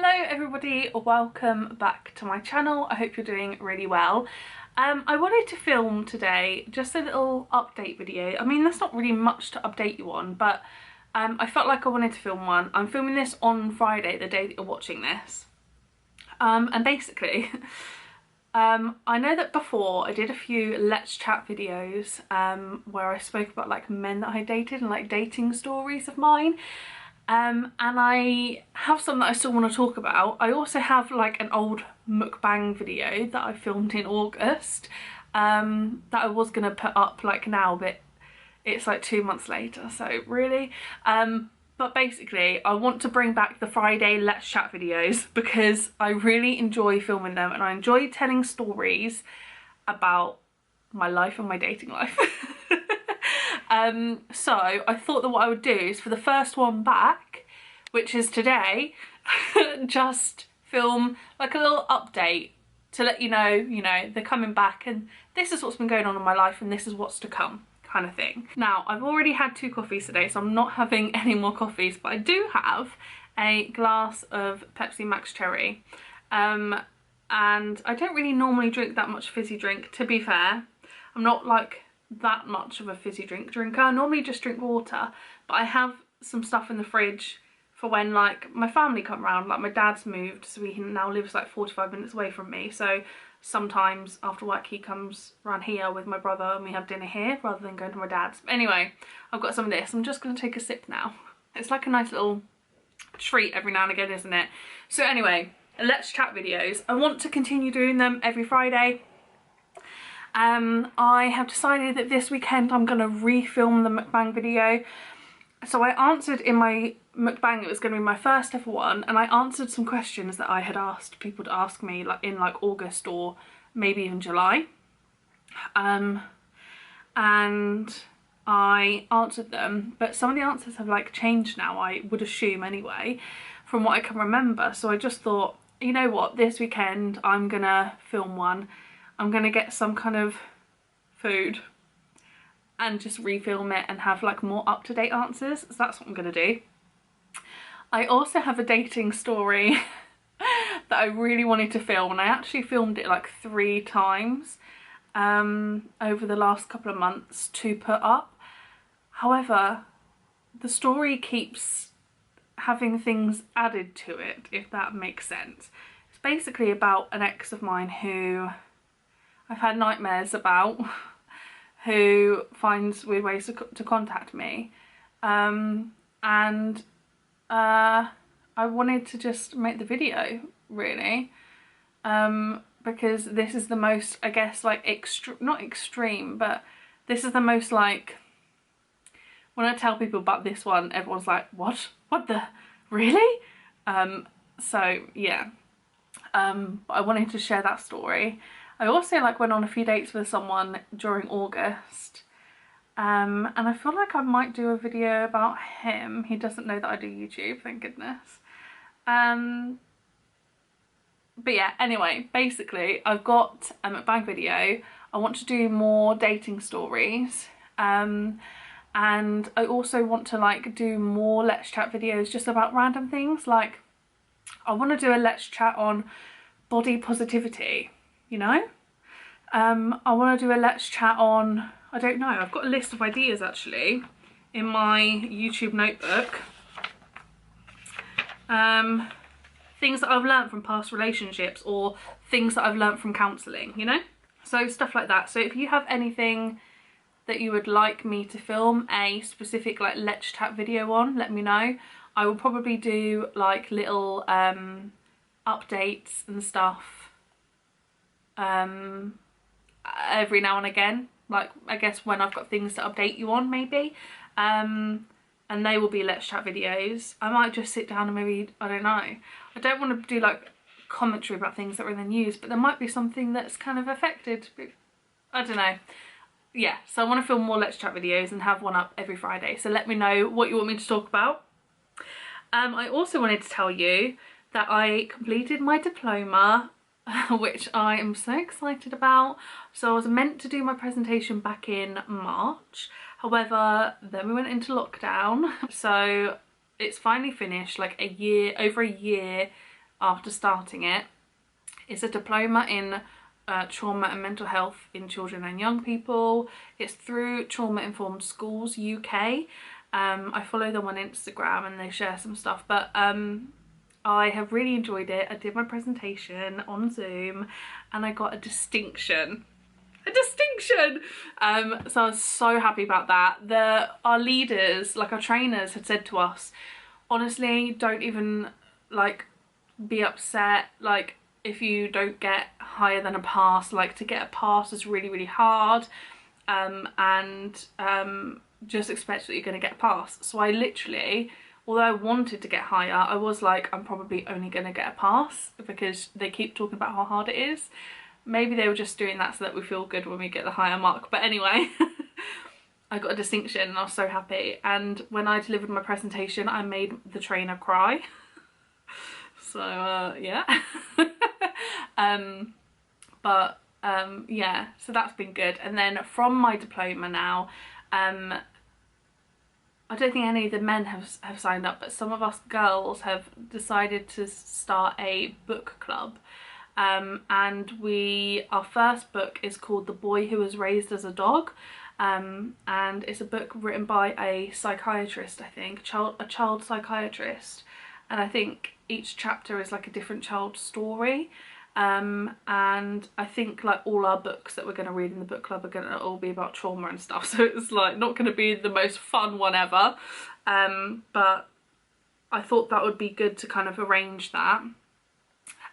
Hello everybody, welcome back to my channel. I hope you're doing really well. I wanted to film today just a little update video. I mean, there's not really much to update you on, but I felt like I wanted to film one. I'm filming this on Friday, the day that you're watching this. And basically, I know that before I did a few Let's Chat videos where I spoke about like men that I dated and like dating stories of mine. And I have some that I still want to talk about. I also have like an old mukbang video that I filmed in August that I was going to put up like now, but it's like 2 months later, so really. But basically I want to bring back the Friday Let's Chat videos because I really enjoy filming them and I enjoy telling stories about my life and my dating life. So I thought that what I would do is for the first one back, which is today, just film like a little update to let you know, they're coming back and this is what's been going on in my life and this is what's to come, kind of thing. Now, I've already had 2 coffees today, so I'm not having any more coffees, but I do have a glass of Pepsi Max Cherry. And I don't really normally drink that much fizzy drink, to be fair. I'm not like that much of a fizzy drink drinker. I normally just drink water, but I have some stuff in the fridge for when like my family come round. Like my dad's moved, so he now lives like 45 minutes away from me, so sometimes after work he comes around here with my brother and we have dinner here rather than going to my dad's. But anyway, I've got some of this. I'm just going to take a sip now. It's like a nice little treat every now and again, isn't it? So anyway, Let's Chat videos. I want to continue doing them every Friday. I have decided that this weekend I'm going to refilm the mukbang video. So I answered in my mukbang, it was going to be my first ever one, and I answered some questions that I had asked people to ask me like in like August or maybe even July. And I answered them, but some of the answers have like changed now, I would assume anyway, from what I can remember. So I just thought, you know what, this weekend I'm gonna film one. I'm gonna get some kind of food and just refilm it and have like more up-to-date answers. So that's what I'm gonna do. I also have a dating story that I really wanted to film, and I actually filmed it like 3 times over the last couple of months to put up. However, the story keeps having things added to it, if that makes sense. It's basically about an ex of mine who I've had nightmares about, who finds weird ways to contact me, and I wanted to just make the video, really, because this is the most, I guess, like not extreme, but this is the most like, when I tell people about this one, everyone's like, what the, really? So yeah, but I wanted to share that story. I also like went on a few dates with someone during August, and I feel like I might do a video about him. He doesn't know that I do YouTube, thank goodness. But yeah, anyway, basically I've got a mukbang video. I want to do more dating stories, and I also want to like do more Let's Chat videos just about random things. Like I want to do a Let's Chat on body positivity, you know. I want to do a Let's Chat on, I don't know, I've got a list of ideas actually in my YouTube notebook. Things that I've learnt from past relationships or things that I've learnt from counselling, you know? So stuff like that. So if you have anything that you would like me to film a specific like Let's Chat video on, let me know. I will probably do like little updates and stuff every now and again, like I guess when I've got things to update you on, maybe, and they will be Let's Chat videos. I might just sit down and maybe, I don't know, I don't want to do like commentary about things that are in the news, but there might be something that's kind of affected, I don't know. Yeah, so I want to film more Let's Chat videos and have one up every Friday, so let me know what you want me to talk about. I also wanted to tell you that I completed my diploma, which I am so excited about. So I was meant to do my presentation back in March, however then we went into lockdown, so it's finally finished, like over a year after starting it. It's a diploma in trauma and mental health in children and young people. It's through Trauma Informed Schools UK. I follow them on Instagram and they share some stuff, but I have really enjoyed it. I did my presentation on Zoom and I got a distinction. So I was so happy about that. Our leaders, like our trainers, had said to us, honestly, don't even like be upset like if you don't get higher than a pass. Like, to get a pass is really, really hard, and just expect that you're going to get a pass. So I literally, although I wanted to get higher, I was like, I'm probably only going to get a pass because they keep talking about how hard it is. Maybe they were just doing that so that we feel good when we get the higher mark. But anyway, I got a distinction and I was so happy. And when I delivered my presentation, I made the trainer cry. So yeah. Yeah, so that's been good. And then from my diploma now, I don't think any of the men have signed up, but some of us girls have decided to start a book club. And our first book is called The Boy Who Was Raised as a Dog, and it's a book written by a psychiatrist, I think, a child psychiatrist, and I think each chapter is like a different child's story, and I think like all our books that we're going to read in the book club are going to all be about trauma and stuff, so it's like not going to be the most fun one ever, but I thought that would be good to kind of arrange that,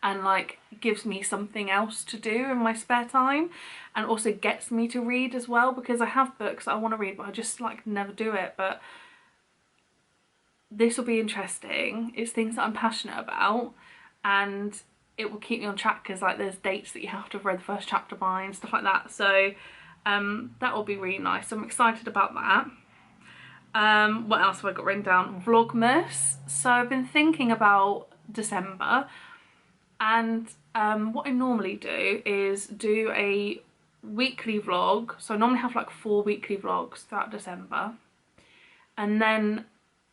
and like gives me something else to do in my spare time, and also gets me to read as well, because I have books that I want to read but I just like never do it. But this will be interesting. It's things that I'm passionate about and it will keep me on track, because like there's dates that you have to have read the first chapter by and stuff like that, so that will be really nice. So I'm excited about that. What else have I got written down? Vlogmas. So I've been thinking about December, and what I normally do is do a weekly vlog. So I normally have like 4 weekly vlogs throughout December, and then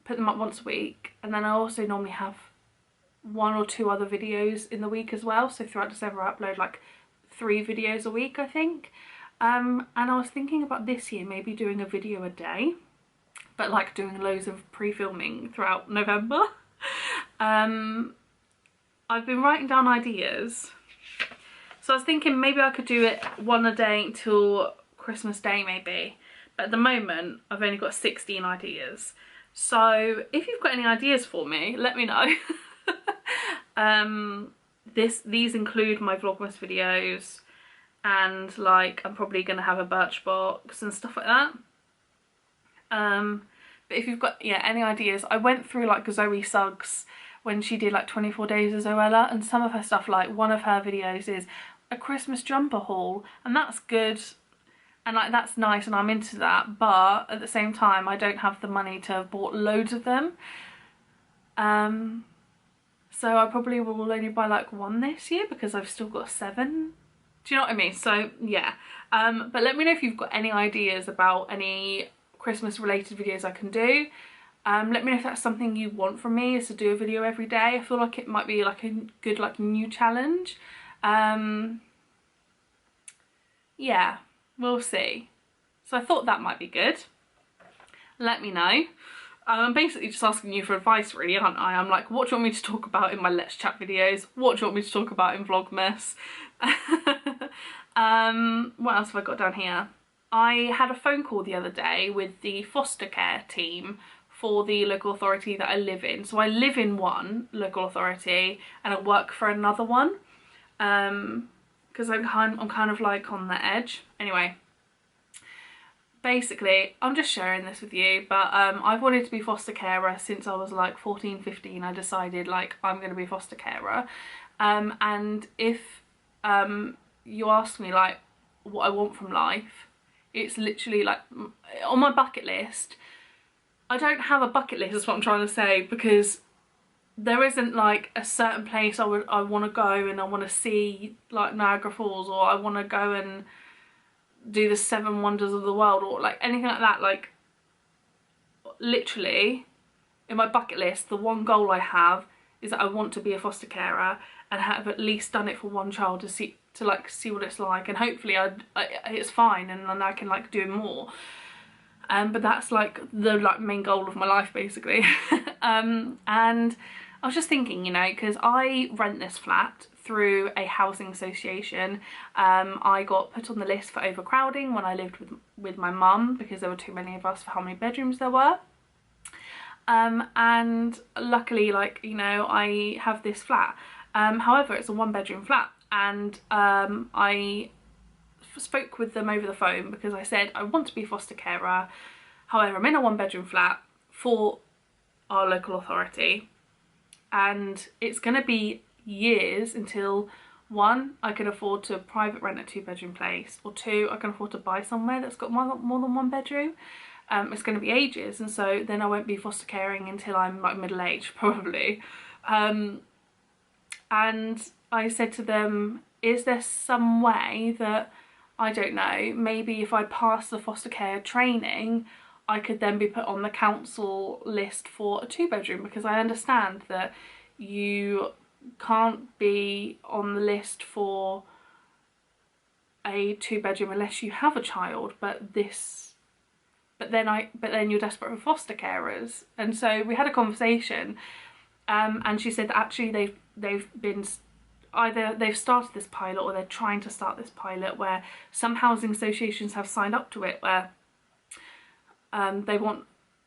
put them up once a week. And then I also normally have 1 or 2 other videos in the week as well. So throughout December I upload like 3 videos a week, I think. And I was thinking about this year maybe doing a video a day, but like doing loads of pre-filming throughout November. I've been writing down ideas, so I was thinking maybe I could do it 1 a day until Christmas Day maybe, but at the moment I've only got 16 ideas. So if you've got any ideas for me, let me know. These include my Vlogmas videos, and like I'm probably gonna have a Birchbox and stuff like that. But if you've got any ideas, I went through like Zoe Suggs when she did like 24 Days of Zoella, and some of her stuff, like one of her videos is a Christmas jumper haul, and that's good and like that's nice and I'm into that, but at the same time I don't have the money to have bought loads of them, so I probably will only buy like 1 this year because I've still got 7. Do you know what I mean? So yeah, but let me know if you've got any ideas about any Christmas related videos I can do. Let me know if that's something you want from me, is to do a video every day. I feel like it might be like a good like new challenge. Yeah, we'll see. So I thought that might be good. Let me know. I'm basically just asking you for advice really, aren't I? I'm like, what do you want me to talk about in my Let's Chat videos? What do you want me to talk about in Vlogmas? What else have I got down here? I had a phone call the other day with the foster care team for the local authority that I live in. So I live in one local authority and I work for another one, because I'm kind of like on the edge. Anyway, basically I'm just sharing this with you, but I've wanted to be foster carer since I was like 14, 15. I decided like I'm going to be a foster carer, and if you ask me like what I want from life, it's literally like on my bucket list. I don't have a bucket list, is what I'm trying to say, because there isn't like a certain place I want to go and I want to see like Niagara Falls, or I want to go and do the 7 wonders of the world, or like anything like that. Like literally in my bucket list, the one goal I have is that I want to be a foster carer and have at least done it for one child to see what it's like, and hopefully it's fine and then I can like do more. But that's like the main goal of my life basically. And I was just thinking, you know, because I rent this flat through a housing association. I got put on the list for overcrowding when I lived with my mum because there were too many of us for how many bedrooms there were. And luckily, like, you know, I have this flat. However, it's a 1-bedroom flat, and I spoke with them over the phone because I said I want to be a foster carer. However, I'm in a 1-bedroom flat for our local authority, and it's going to be years until 1, I can afford to private rent a 2-bedroom place, or 2, I can afford to buy somewhere that's got more than 1 bedroom. It's going to be ages, and so then I won't be foster caring until I'm like middle-aged probably. And I said to them, is there some way that, I don't know, maybe if I pass the foster care training I could then be put on the council list for a 2-bedroom, because I understand that you can't be on the list for a 2-bedroom unless you have a child, but then you're desperate for foster carers. And so we had a conversation, and she said that actually they've started this pilot, or they're trying to start this pilot, where some housing associations have signed up to it, where they want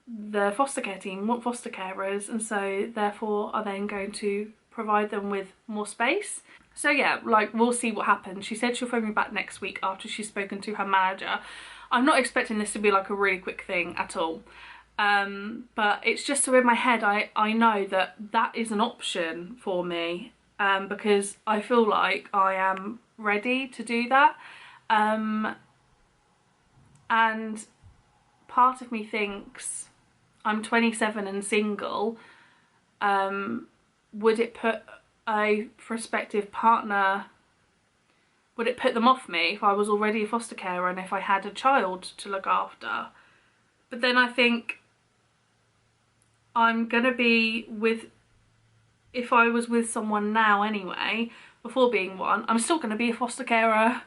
the foster care team want foster carers, and so therefore are then going to provide them with more space. So yeah, like, we'll see what happens. She said she'll phone me back next week after she's spoken to her manager. I'm not expecting this to be like a really quick thing at all, but it's just so in my head I know that is an option for me, because I feel like I am ready to do that, and part of me thinks, I'm 27 and single, would it put a prospective partner, would it put them off me if I was already a foster carer and if I had a child to look after? But then I think I'm gonna be with, if I was with someone now anyway, before being one, I'm still gonna be a foster carer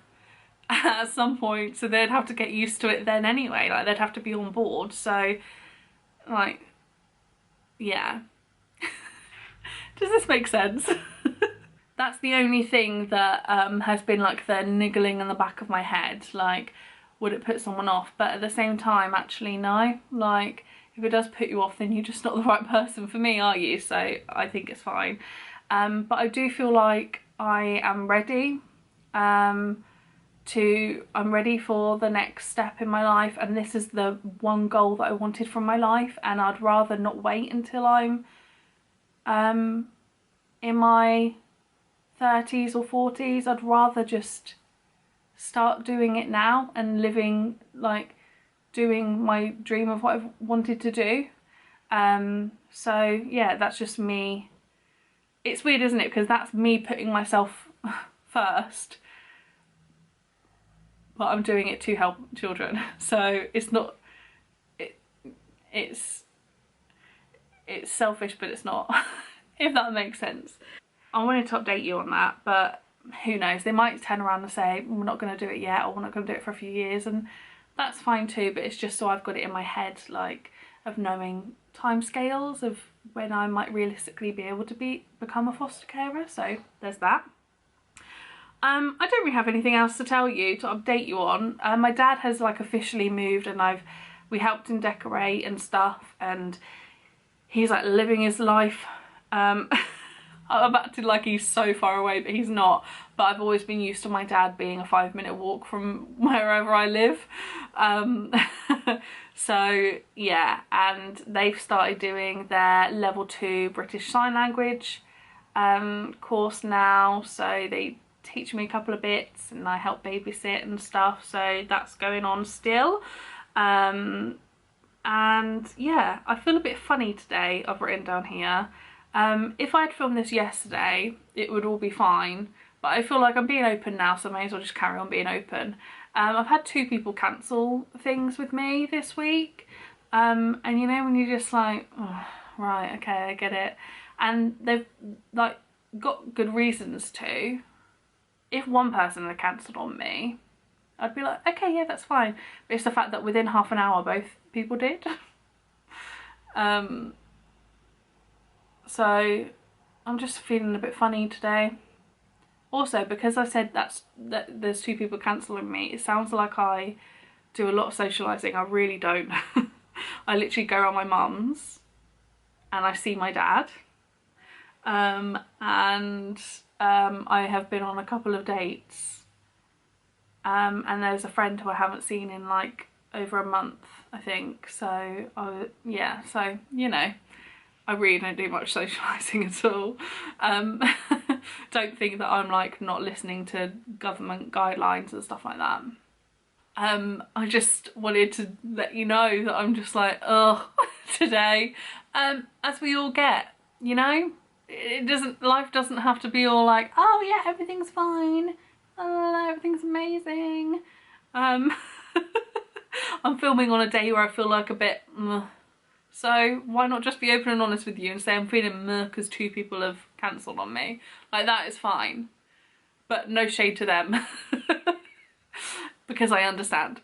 at some point, so they'd have to get used to it then anyway, like they'd have to be on board. So like, yeah. Does this make sense? That's the only thing that has been like the niggling in the back of my head, like, would it put someone off? But at the same time, actually no, like, if it does put you off, then you're just not the right person for me, are you? So I think it's fine. But I do feel like I am ready. I'm ready for the next step in my life, and this is the one goal that I wanted from my life, and I'd rather not wait until I'm in my 30s or 40s. I'd rather just start doing it now and living, like, doing my dream of what I've wanted to do. So yeah, that's just me. It's weird, isn't it, because that's me putting myself first, but I'm doing it to help children. So it's not, it's selfish, but it's not, if that makes sense. I wanted to update you on that, but who knows, they might turn around and say we're not going to do it yet, or we're not going to do it for a few years, and that's fine too. But it's just so I've got it in my head, like, of knowing timescales of when I might realistically be able to become a foster carer. So there's that. I don't really have anything else to tell you, to update you on. My dad has like officially moved, and we helped him decorate and stuff, and he's like living his life. I'm acting like he's so far away, but he's not. But I've always been used to my dad being a 5-minute walk from wherever I live. So yeah, and they've started doing their level 2 British Sign Language course now. So they teach me a couple of bits, and I help babysit and stuff. So that's going on still. And yeah, I feel a bit funny today, I've written down here. If I'd filmed this yesterday, it would all be fine, but I feel like I'm being open now, so I may as well just carry on being open. I've had 2 people cancel things with me this week, and you know when you're just like, oh, right, okay, I get it. and they've like got good reasons to. If one person had cancelled on me, I'd be like, okay, yeah, that's fine. But it's the fact that within half an hour both people did. So I'm just feeling a bit funny today. Also, because I said that there's 2 people cancelling me, it sounds like I do a lot of socialising. I really don't. I literally go around my mum's and I see my dad. And I have been on a couple of dates. And there's a friend who I haven't seen in like over a month, I think. So, yeah, so, you know, I really don't do much socialising at all. Don't think that I'm like not listening to government guidelines and stuff like that. I just wanted to let you know that I'm just like, ugh, today. As we all get, you know? Life doesn't have to be all like, oh yeah, everything's fine. Oh, everything's amazing. I'm filming on a day where I feel like a bit, so why not just be open and honest with you and say I'm feeling meh because 2 people have cancelled on me. Like, that is fine. But no shade to them. Because I understand.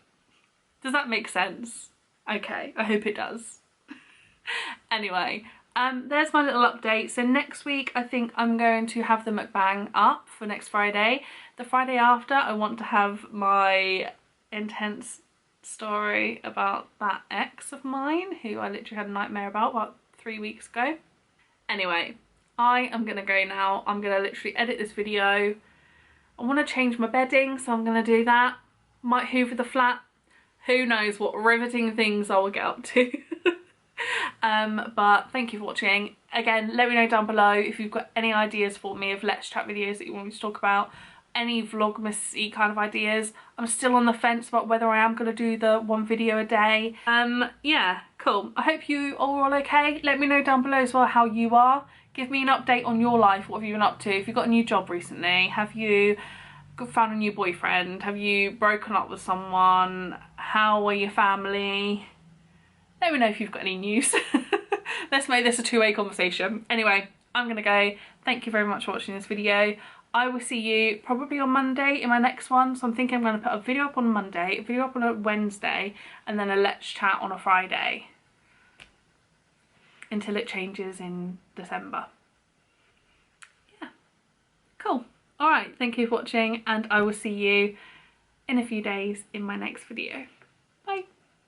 Does that make sense? Okay, I hope it does. Anyway, there's my little update. So next week I think I'm going to have the mukbang up for next Friday. The Friday after I want to have my intense story about that ex of mine who I literally had a nightmare about 3 weeks ago. Anyway, I am gonna go now. I'm gonna literally edit this video. I want to change my bedding, so I'm gonna do that. Might hoover the flat. Who knows what riveting things I will get up to. But thank you for watching. Again, let me know down below if you've got any ideas for me of Let's Chat videos that you want me to talk about. Any vlogmas-y kind of ideas. I'm still on the fence about whether I am going to do the 1 video a day. Yeah, cool. I hope you are all okay. Let me know down below as well how you are. Give me an update on your life. What have you been up to? If you got a new job recently, have you found a new boyfriend? Have you broken up with someone? How are your family? Let me know if you've got any news. Let's make this a 2-way conversation. Anyway, I'm gonna go. Thank you very much for watching this video. I will see you probably on Monday in my next one. So I'm thinking I'm gonna put a video up on Monday, a video up on a Wednesday, and then a Let's Chat on a Friday. Until it changes in December. Yeah, cool. All right, thank you for watching, and I will see you in a few days in my next video.